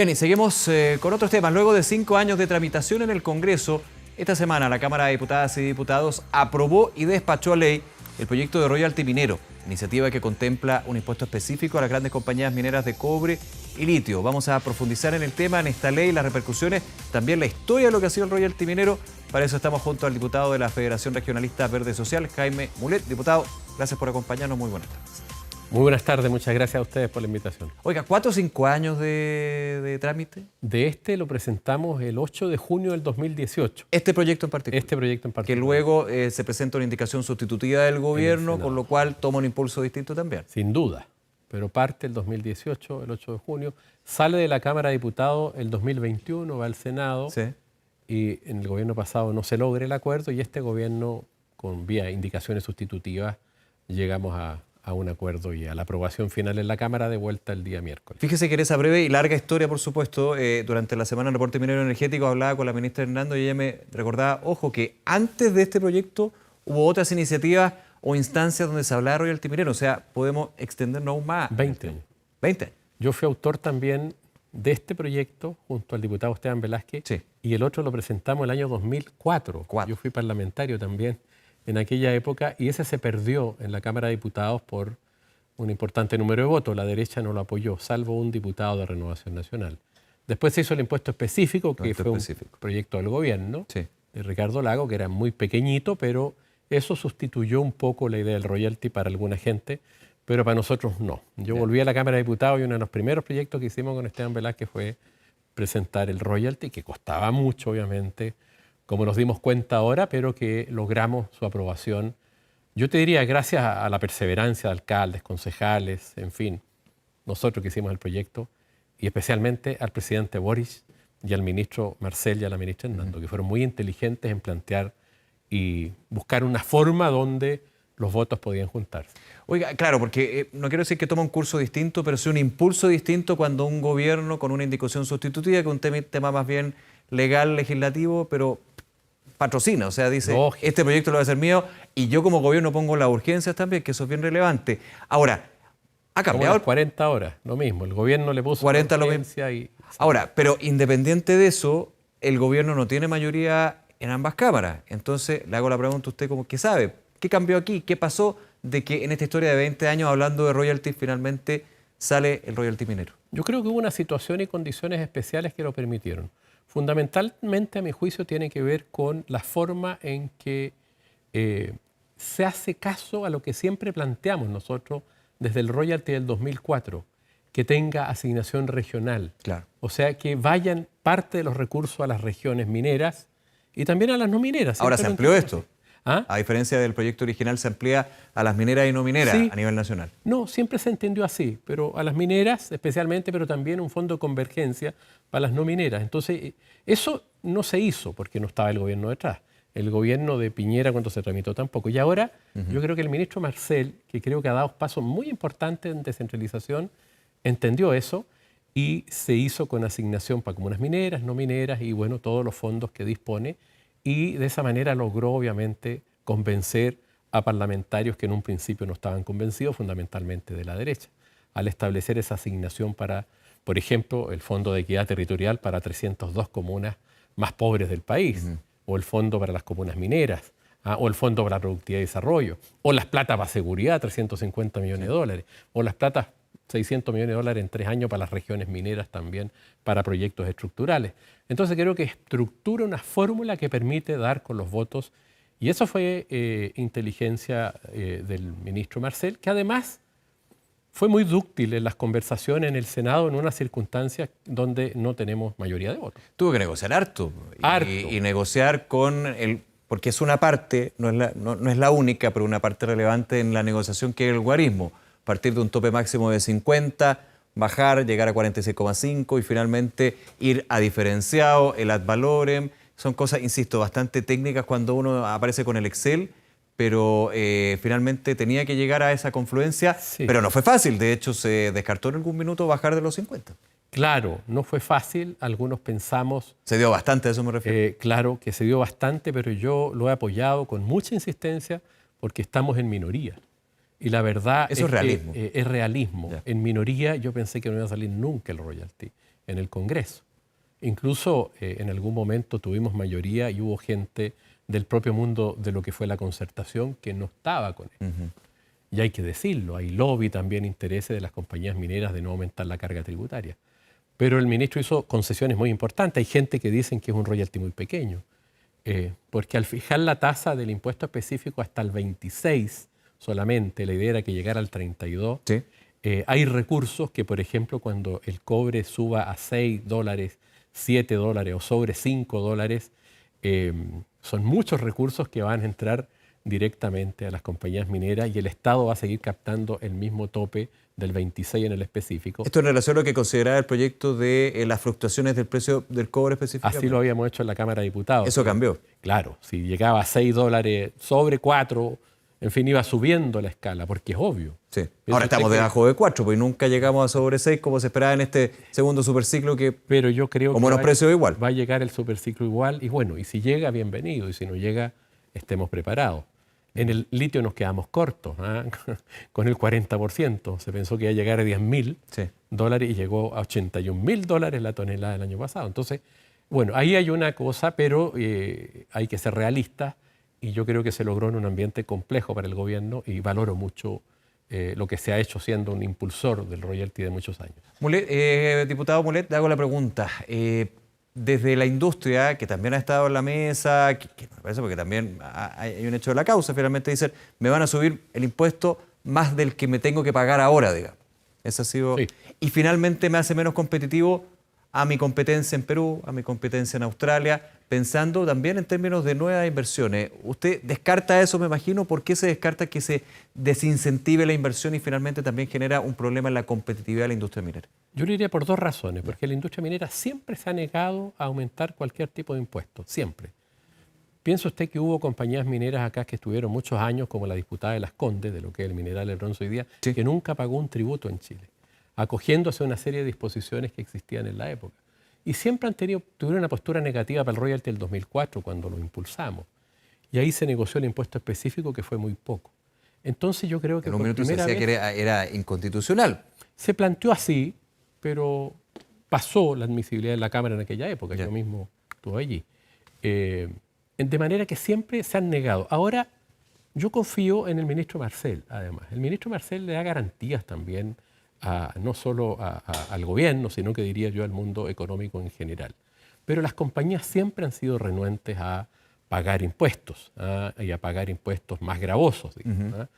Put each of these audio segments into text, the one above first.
Bien, y seguimos con otros temas. Luego de 5 años de tramitación en el Congreso, esta semana la Cámara de Diputadas y Diputados aprobó y despachó a ley el proyecto de royalty minero, iniciativa que contempla un impuesto específico a las grandes compañías mineras de cobre y litio. Vamos a profundizar en el tema, en esta ley, las repercusiones, también la historia de lo que ha sido el royalty minero. Para eso estamos junto al diputado de la Federación Regionalista Verde Social, Jaime Mulet. Diputado, gracias por acompañarnos. Muy buenas tardes. Muy buenas tardes, muchas gracias a ustedes por la invitación. Oiga, 4 o 5 años de trámite. Lo presentamos el 8 de junio del 2018. Este proyecto en particular. Este proyecto en particular. Que luego se presenta una indicación sustitutiva del gobierno, con lo cual toma un impulso distinto también. Sin duda, pero parte el 2018, el 8 de junio, sale de la Cámara de Diputados el 2021, va al Senado, Sí. Y en el gobierno pasado no se logra el acuerdo y este gobierno, con vía indicaciones sustitutivas, llegamos a un acuerdo y a la aprobación final en la Cámara de vuelta el día miércoles. Fíjese que en esa breve y larga historia, por supuesto, durante la semana del reporte minero energético hablaba con la ministra Hernando y ella me recordaba, ojo, que antes de este proyecto hubo otras iniciativas o instancias donde se hablaba de royalty minero, o sea, podemos extendernos aún más. 20 años. 20 años. Yo fui autor también de este proyecto junto al diputado Esteban Velázquez, Sí. Y el otro lo presentamos el año 2004. Yo fui parlamentario también en aquella época y ese se perdió en la Cámara de Diputados por un importante número de votos. La derecha no lo apoyó, salvo un diputado de Renovación Nacional. Después se hizo el impuesto específico, que fue un proyecto del gobierno, Sí. de Ricardo Lago, que era muy pequeñito, pero eso sustituyó un poco la idea del royalty para alguna gente, pero para nosotros no. Yo volví a la Cámara de Diputados y uno de los primeros proyectos que hicimos con Esteban Velázquez fue presentar el royalty, que costaba mucho, obviamente, como nos dimos cuenta ahora, pero que logramos su aprobación. Yo te diría, gracias a la perseverancia de alcaldes, concejales, en fin, nosotros que hicimos el proyecto, y especialmente al presidente Boris y al ministro Marcel y a la ministra Hernando, que fueron muy inteligentes en plantear y buscar una forma donde los votos podían juntarse. Oiga, claro, porque no quiero decir que toma un curso distinto, pero sí un impulso distinto cuando un gobierno con una indicación sustitutiva, que es un tema más bien legal, legislativo, pero patrocina, o sea, dice, este proyecto lo va a hacer mío y yo como gobierno pongo las urgencias también, que eso es bien relevante. Ahora, ha cambiado. Como las 40 horas, lo mismo, el gobierno le puso 40 urgencia y... Ahora, pero independiente de eso, el gobierno no tiene mayoría en ambas cámaras. Entonces, le hago la pregunta a usted como que sabe, ¿qué cambió aquí? ¿Qué pasó de que en esta historia de 20 años hablando de royalty finalmente sale el royalty minero? Yo creo que hubo una situación y condiciones especiales que lo permitieron. Fundamentalmente, a mi juicio, tiene que ver con la forma en que se hace caso a lo que siempre planteamos nosotros desde el royalty del 2004, que tenga asignación regional. Claro. O sea, que vayan parte de los recursos a las regiones mineras y también a las no mineras. Ahora se amplió esto. ¿Ah? A diferencia del proyecto original, se amplía a las mineras y no mineras a nivel nacional. No, siempre se entendió así, pero a las mineras especialmente, pero también un fondo de convergencia para las no mineras. Entonces, eso no se hizo porque no estaba el gobierno detrás. El gobierno de Piñera cuando se tramitó tampoco. Y ahora yo creo que el ministro Marcel, que creo que ha dado pasos muy importantes en descentralización, entendió eso y se hizo con asignación para comunas mineras, no mineras y bueno, todos los fondos que dispone. Y de esa manera logró, obviamente, convencer a parlamentarios que en un principio no estaban convencidos, fundamentalmente de la derecha, al establecer esa asignación para, por ejemplo, el Fondo de Equidad Territorial para 302 comunas más pobres del país, o el Fondo para las comunas mineras, o el Fondo para la Productividad y Desarrollo, o las platas para seguridad, 350 millones de dólares, o las platas 600 millones de dólares en 3 años para las regiones mineras también, para proyectos estructurales. Entonces creo que estructura una fórmula que permite dar con los votos y eso fue inteligencia del ministro Marcel, que además fue muy dúctil en las conversaciones en el Senado en unas circunstancias donde no tenemos mayoría de votos. Tuvo que negociar harto. Y negociar con el... Porque es una parte, no es la única, pero una parte relevante en la negociación que es el guarismo. Partir de un tope máximo de 50, bajar, llegar a 46,5 y finalmente ir a diferenciado, el ad valorem. Son cosas, insisto, bastante técnicas cuando uno aparece con el Excel, pero finalmente tenía que llegar a esa confluencia, pero no fue fácil. De hecho, se descartó en algún minuto bajar de los 50. Claro, no fue fácil. Algunos pensamos... Se dio bastante, a eso me refiero. Claro que se dio bastante, pero yo lo he apoyado con mucha insistencia porque estamos en minoría. Y la verdad eso es realismo. Es realismo. En minoría yo pensé que no iba a salir nunca el royalty. en el Congreso. Incluso en algún momento tuvimos mayoría y hubo gente del propio mundo de lo que fue la concertación que no estaba con él. Y hay que decirlo, hay lobby también, intereses de las compañías mineras de no aumentar la carga tributaria. Pero el ministro hizo concesiones muy importantes. Hay gente que dicen que es un royalty muy pequeño, porque al fijar la tasa del impuesto específico hasta el 26 solamente, la idea era que llegara al 32, Sí. Hay recursos que, por ejemplo, cuando el cobre suba a $6, $7 o sobre $5, son muchos recursos que van a entrar directamente a las compañías mineras y el Estado va a seguir captando el mismo tope del 26 en el específico. Esto en relación a lo que consideraba el proyecto de las fluctuaciones del precio del cobre específicamente. Así lo habíamos hecho en la Cámara de Diputados. Eso cambió. Claro, si llegaba a $6 sobre 4, en fin, iba subiendo la escala, porque es obvio. Sí. Ahora estamos debajo de 4, porque nunca llegamos a sobre 6 como se esperaba en este segundo superciclo que pero yo creo con buenos precios igual. Va a llegar el superciclo igual y bueno, y si llega, bienvenido, y si no llega, estemos preparados. En el litio nos quedamos cortos, con el 40%. Se pensó que iba a llegar a $10.000 y llegó a $81.000 la tonelada del año pasado. Entonces, bueno, ahí hay una cosa, pero hay que ser realistas y yo creo que se logró en un ambiente complejo para el gobierno y valoro mucho lo que se ha hecho siendo un impulsor del royalty de muchos años. Diputado Mulet, le hago la pregunta. Desde la industria, que también ha estado en la mesa, que me parece porque también hay un hecho de la causa, finalmente dicen, me van a subir el impuesto más del que me tengo que pagar ahora, digamos. Ese ha sido... Sí. Y finalmente me hace menos competitivo a mi competencia en Perú, a mi competencia en Australia, pensando también en términos de nuevas inversiones. ¿Usted descarta eso, me imagino? ¿Por qué se descarta que se desincentive la inversión y finalmente también genera un problema en la competitividad de la industria minera? Yo lo diría por dos razones, porque la industria minera siempre se ha negado a aumentar cualquier tipo de impuesto, siempre. Piensa usted que hubo compañías mineras acá que estuvieron muchos años, como la disputada de Las Condes, de lo que es el mineral del bronce hoy día, sí, que nunca pagó un tributo en Chile, acogiéndose a una serie de disposiciones que existían en la época. Y siempre tuvieron una postura negativa para el royalty del 2004, cuando lo impulsamos. Y ahí se negoció el impuesto específico, que fue muy poco. Entonces yo creo que en un minuto se decía que era inconstitucional. Se planteó así, pero pasó la admisibilidad en la Cámara en aquella época. Yo mismo estuve allí. De manera que siempre se han negado. Ahora, yo confío en el ministro Marcel, además. El ministro Marcel le da garantías también no solo al gobierno, sino que diría yo al mundo económico en general. Pero las compañías siempre han sido renuentes a pagar impuestos y a pagar impuestos más gravosos. Digamos,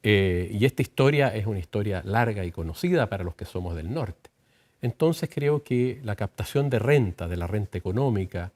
y esta historia es una historia larga y conocida para los que somos del norte. Entonces creo que la captación de renta, de la renta económica,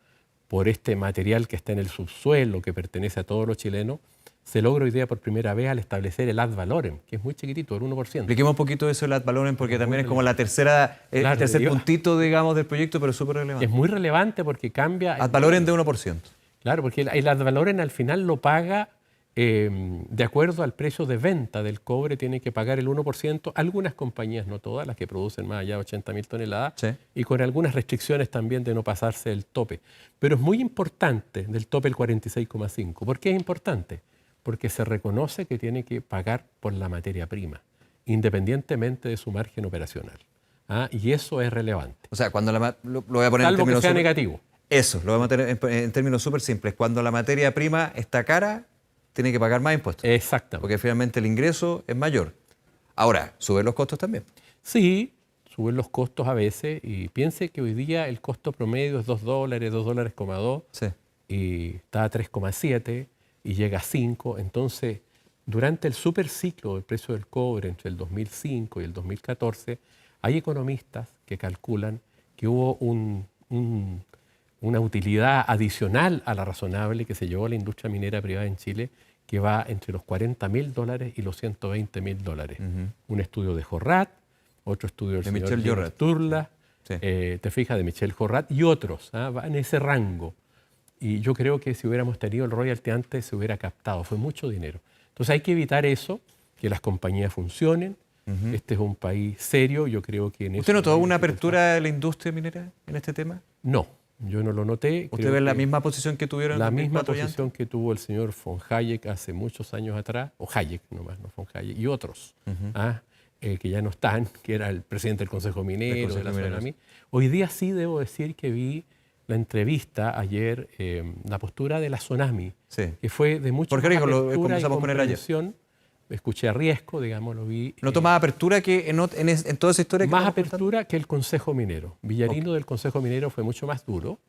por este material que está en el subsuelo, que pertenece a todos los chilenos, se logra hoy día por primera vez al establecer el ad valorem, que es muy chiquitito, el 1%. Expliquemos un poquito eso del ad valorem, porque también es como el tercer puntito, digamos, del proyecto, pero súper relevante. Es muy relevante porque cambia... Ad valorem de 1%. Claro, porque el ad valorem al final lo paga de acuerdo al precio de venta del cobre, tiene que pagar el 1%. Algunas compañías, no todas, las que producen más allá de 80.000 toneladas, sí, y con algunas restricciones también de no pasarse el tope. Pero es muy importante del tope el 46,5. ¿Por qué es importante? Porque se reconoce que tiene que pagar por la materia prima, independientemente de su margen operacional. Y eso es relevante. O sea, cuando lo voy a poner Salvo en términos que sea negativo. Eso, lo voy a meter en términos súper simples. Cuando la materia prima está cara, tiene que pagar más impuestos. Exactamente. Porque finalmente el ingreso es mayor. Ahora, suben los costos también. Sí, suben los costos a veces y piense que hoy día el costo promedio es $2, $2,2, sí, y está a 3,7 y llega a 5. Entonces, durante el superciclo del precio del cobre entre el 2005 y el 2014, hay economistas que calculan que hubo una utilidad adicional a la razonable que se llevó a la industria minera privada en Chile, que va entre los $40.000 y los $120.000. Un estudio de Jorrat, otro estudio del señor James Turla, sí, te fijas, de Michel Jorrat y otros, va en ese rango. Y yo creo que si hubiéramos tenido el royalty antes se hubiera captado, fue mucho dinero. Entonces hay que evitar eso, que las compañías funcionen. Este es un país serio, yo creo que en eso... ¿Usted notó una apertura de la industria minera en este tema? No, yo no lo noté. ¿Usted ve la misma posición que tuvieron en la 2004 misma posición que tuvo el señor von Hayek hace muchos años atrás, o Hayek nomás, no von Hayek, y otros. que ya no están, que era el presidente del Consejo Minero, de la Sonami. Hoy día sí debo decir que vi la entrevista ayer, la postura de la Sonami, que fue de mucha apertura y comprensión. Escuché a Riesco, digamos, lo vi. ¿Noto más apertura que en toda esa historia? Más apertura que el Consejo Minero. Villarino del Consejo Minero fue mucho más duro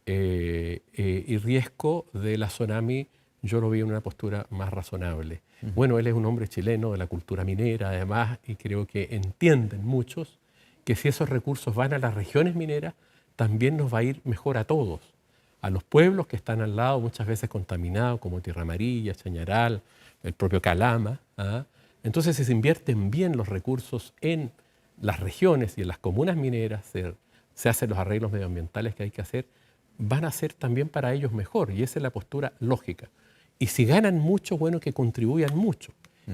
y Riesco de la Sonami yo lo vi en una postura más razonable. Bueno, él es un hombre chileno de la cultura minera, además, y creo que entienden muchos que si esos recursos van a las regiones mineras, también nos va a ir mejor a todos. A los pueblos que están al lado, muchas veces contaminados, como Tierra Amarilla, Chañaral, el propio Calama. Entonces, si se invierten bien los recursos en las regiones y en las comunas mineras, se hacen los arreglos medioambientales que hay que hacer, van a ser también para ellos mejor. Y esa es la postura lógica. Y si ganan mucho, bueno, que contribuyan mucho.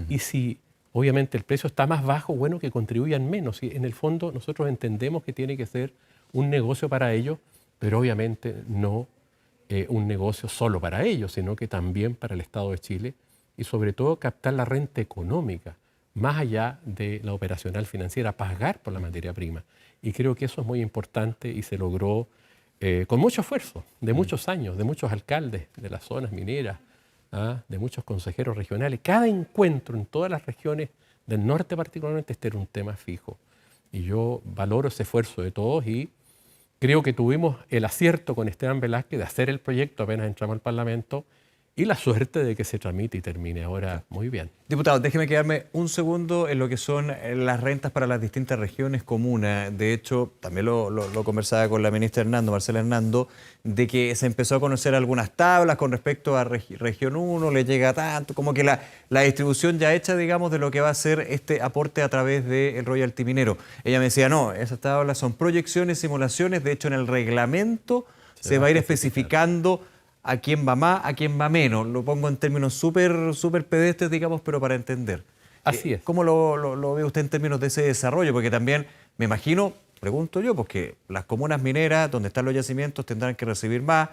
Y si obviamente el precio está más bajo, bueno, que contribuyan menos. Y en el fondo nosotros entendemos que tiene que ser un negocio para ellos, pero obviamente no un negocio solo para ellos, sino que también para el Estado de Chile y sobre todo captar la renta económica, más allá de la operacional financiera, pagar por la materia prima. Y creo que eso es muy importante y se logró con mucho esfuerzo, de muchos años, de muchos alcaldes de las zonas mineras, de muchos consejeros regionales. Cada encuentro en todas las regiones del norte particularmente, este era un tema fijo. Y yo valoro ese esfuerzo de todos y creo que tuvimos el acierto con Esteban Velázquez de hacer el proyecto apenas entramos al Parlamento y la suerte de que se tramite y termine ahora muy bien. Diputado, déjeme quedarme un segundo en lo que son las rentas para las distintas regiones comunas. De hecho, también lo conversaba con la ministra Marcela Hernando, de que se empezó a conocer algunas tablas con respecto a región 1, le llega tanto, como que la distribución ya hecha, digamos, de lo que va a ser este aporte a través del royalty minero. Ella me decía, no, esas tablas son proyecciones, simulaciones, de hecho en el reglamento se va a ir especificando a quién va más, a quién va menos. Lo pongo en términos súper pedestres, digamos, pero para entender. Así es. ¿Cómo lo ve usted en términos de ese desarrollo? Porque también, me imagino, pregunto yo, porque las comunas mineras, donde están los yacimientos, tendrán que recibir más,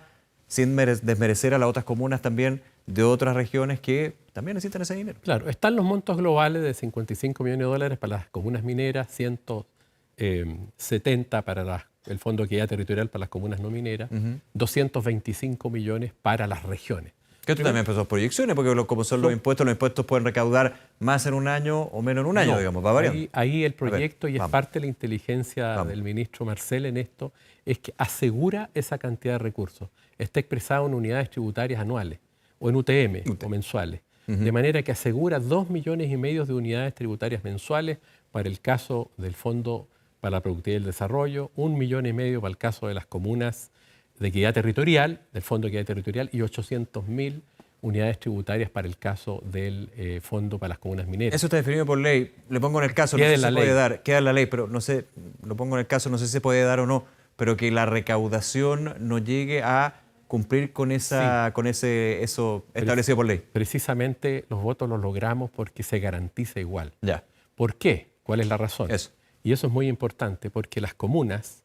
sin desmerecer a las otras comunas también de otras regiones que también necesitan ese dinero. Claro, están los montos globales de 55 millones de dólares para las comunas mineras, 170 para el Fondo de Equidad Territorial para las comunas no mineras, 225 millones para las regiones. Que esto también empezó proyecciones, porque como son los impuestos pueden recaudar más en un año o menos en un año, digamos, va variando. Ahí el proyecto, y es parte de la inteligencia del ministro Marcel en esto, es que asegura esa cantidad de recursos. Está expresado en unidades tributarias anuales, o en UTM, o mensuales. De manera que asegura 2,5 millones de unidades tributarias mensuales para el caso del Fondo para la Productividad y el Desarrollo, 1,5 millones para el caso de las comunas de equidad territorial, del Fondo de Equidad Territorial, y 800.000 unidades tributarias para el caso del Fondo para las Comunas Mineras. Eso está definido por ley. Le pongo en el caso, no sé si se puede dar. Queda en la ley, pero no sé, lo pongo en el caso, no sé si se puede dar o no, pero que la recaudación no llegue a cumplir con eso establecido por ley. Precisamente los votos los logramos porque se garantiza igual. Ya. ¿Por qué? ¿Cuál es la razón? Eso. Y eso es muy importante porque las comunas,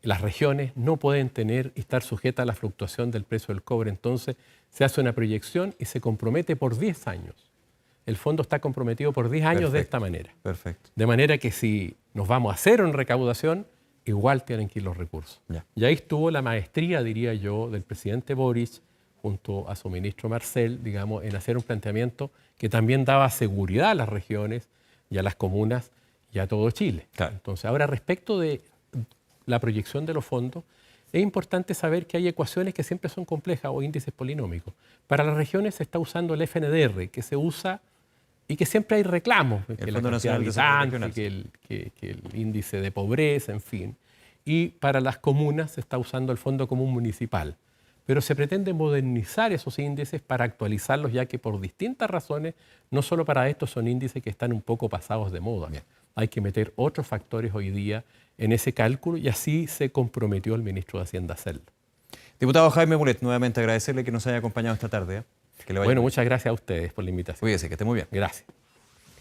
las regiones no pueden tener y estar sujetas a la fluctuación del precio del cobre. Entonces se hace una proyección y se compromete por 10 años. El fondo está comprometido por 10 años de esta manera. Perfecto. De manera que si nos vamos a cero en recaudación, igual tienen que ir los recursos. Ya. Y ahí estuvo la maestría, diría yo, del presidente Boric junto a su ministro Marcel, digamos, en hacer un planteamiento que también daba seguridad a las regiones y a las comunas y a todo Chile. Claro. Entonces, ahora respecto de la proyección de los fondos, es importante saber que hay ecuaciones que siempre son complejas o índices polinómicos. Para las regiones se está usando el FNDR, que se usa y que siempre hay reclamos, que la cantidad de habitantes, que el índice de pobreza, en fin. Y para las comunas se está usando el Fondo Común Municipal. Pero se pretende modernizar esos índices para actualizarlos, ya que por distintas razones, no solo para estos son índices que están un poco pasados de moda. Bien. Hay que meter otros factores hoy día en ese cálculo y así se comprometió el ministro de Hacienda a hacerlo. Diputado Jaime Mulet, nuevamente agradecerle que nos haya acompañado esta tarde. Que le vaya Bueno, bien. muchas gracias a ustedes por la invitación. Cuídese, que esté muy bien. Gracias.